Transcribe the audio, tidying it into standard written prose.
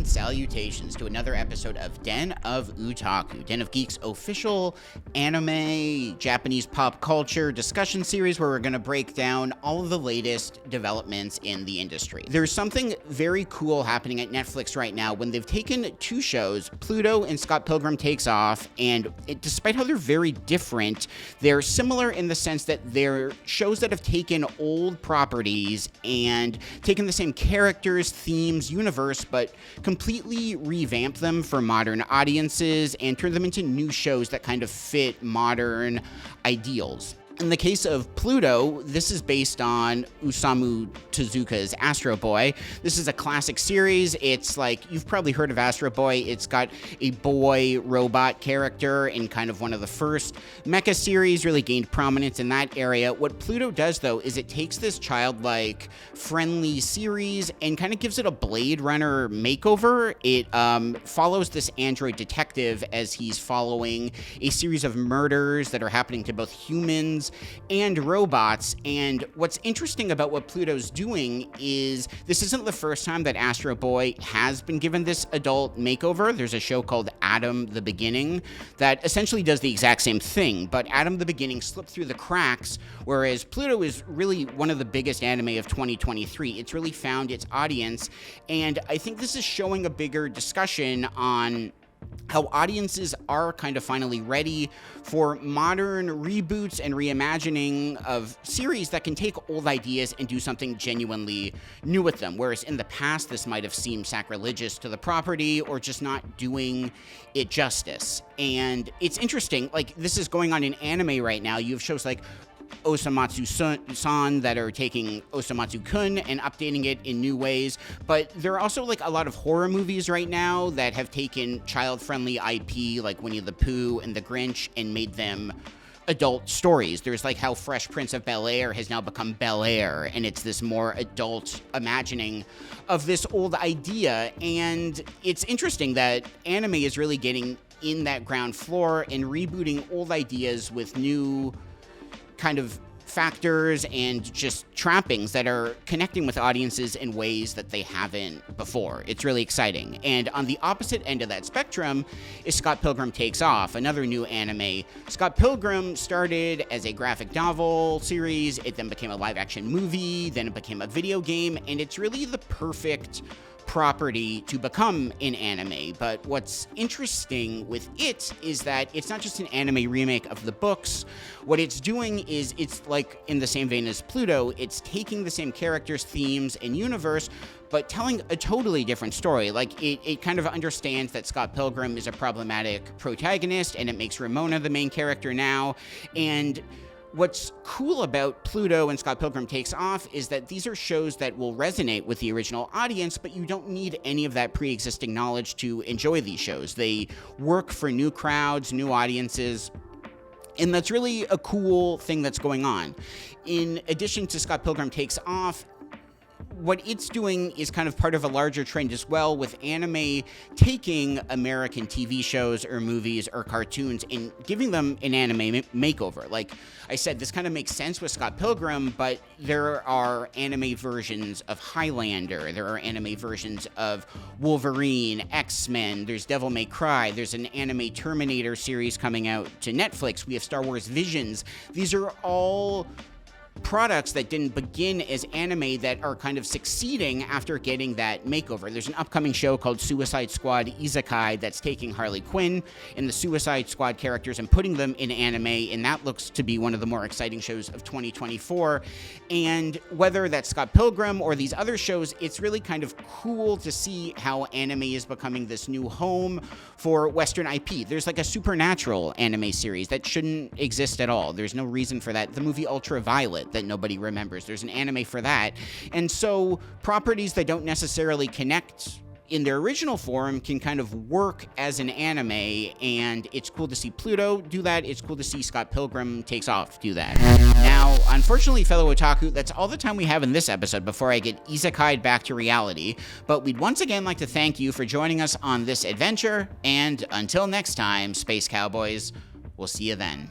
salutations to another episode of Den of Otaku, Den of Geek's official anime, Japanese pop culture discussion series where we're going to break down all of the latest developments in the industry. There's something very cool happening at Netflix right now when they've taken two shows, PLUTO and Scott Pilgrim Takes Off, and despite how they're very different, they're similar in the sense that they're shows that have taken old properties and taken the same characters, themes, universe, but completely revamped them for modern audiences and turned them into new shows that kind of fit modern ideals. In the case of PLUTO, this is based on Osamu Tezuka's Astro Boy. This is a classic series. It's like, you've probably heard of Astro Boy. It's got a boy robot character in kind of one of the first mecha series, really gained prominence in that area. What PLUTO does, though, is it takes this childlike, friendly series and kind of gives it a Blade Runner makeover. It follows this android detective as he's following a series of murders that are happening to both humans and robots. And what's interesting about what PLUTO's doing is this isn't the first time that Astro Boy has been given this adult makeover. There's a show called Adam the Beginning that essentially does the exact same thing, but Adam the Beginning slipped through the cracks, whereas PLUTO is really one of the biggest anime of 2023. It's really found its audience, and I think this is showing a bigger discussion on how audiences are kind of finally ready for modern reboots and reimagining of series that can take old ideas and do something genuinely new with them. Whereas in the past, this might have seemed sacrilegious to the property or just not doing it justice. And it's interesting, like, this is going on in anime right now. You have shows like Osamatsu-san that are taking Osamatsu-kun and updating it in new ways, but there are also like a lot of horror movies right now that have taken child-friendly IP like Winnie the Pooh and The Grinch and made them adult stories. There's like how Fresh Prince of Bel-Air has now become Bel-Air, and it's this more adult imagining of this old idea. And it's interesting that anime is really getting in that ground floor and rebooting old ideas with new kind of factors and just trappings that are connecting with audiences in ways that they haven't before. It's really exciting. And on the opposite end of that spectrum is Scott Pilgrim Takes Off, another new anime. Scott Pilgrim started as a graphic novel series, it then became a live-action movie, then it became a video game, and it's really the perfect property to become an anime. But what's interesting with it is that it's not just an anime remake of the books. What it's doing is, it's like in the same vein as PLUTO, it's taking the same characters, themes, and universe, but telling a totally different story. Like, it kind of understands that Scott Pilgrim is a problematic protagonist, and it makes Ramona the main character now. And what's cool about PLUTO and Scott Pilgrim Takes Off is that these are shows that will resonate with the original audience, but you don't need any of that pre-existing knowledge to enjoy these shows. They work for new crowds, new audiences, and that's really a cool thing that's going on. In addition to Scott Pilgrim Takes Off, what it's doing is kind of part of a larger trend as well, with anime taking American TV shows or movies or cartoons and giving them an anime makeover. Like I said, this kind of makes sense with Scott Pilgrim, but there are anime versions of Highlander, there are anime versions of Wolverine, X-Men, there's Devil May Cry, there's an anime Terminator series coming out to Netflix, we have Star Wars Visions. These are all products that didn't begin as anime that are kind of succeeding after getting that makeover. There's an upcoming show called Suicide Squad Isekai that's taking Harley Quinn and the Suicide Squad characters and putting them in anime, and that looks to be one of the more exciting shows of 2024. And whether that's Scott Pilgrim or these other shows, it's really kind of cool to see how anime is becoming this new home for Western IP. There's like a Supernatural anime series that shouldn't exist at all. There's no reason for that. The movie Ultraviolet that nobody remembers. There's an anime for that. And so properties that don't necessarily connect in their original form can kind of work as an anime, and it's cool to see PLUTO do that. It's cool to see Scott Pilgrim Takes Off do that. Now, unfortunately, fellow otaku, that's all the time we have in this episode before I get isekai'd back to reality, but we'd once again like to thank you for joining us on this adventure, and until next time, Space Cowboys, we'll see you then.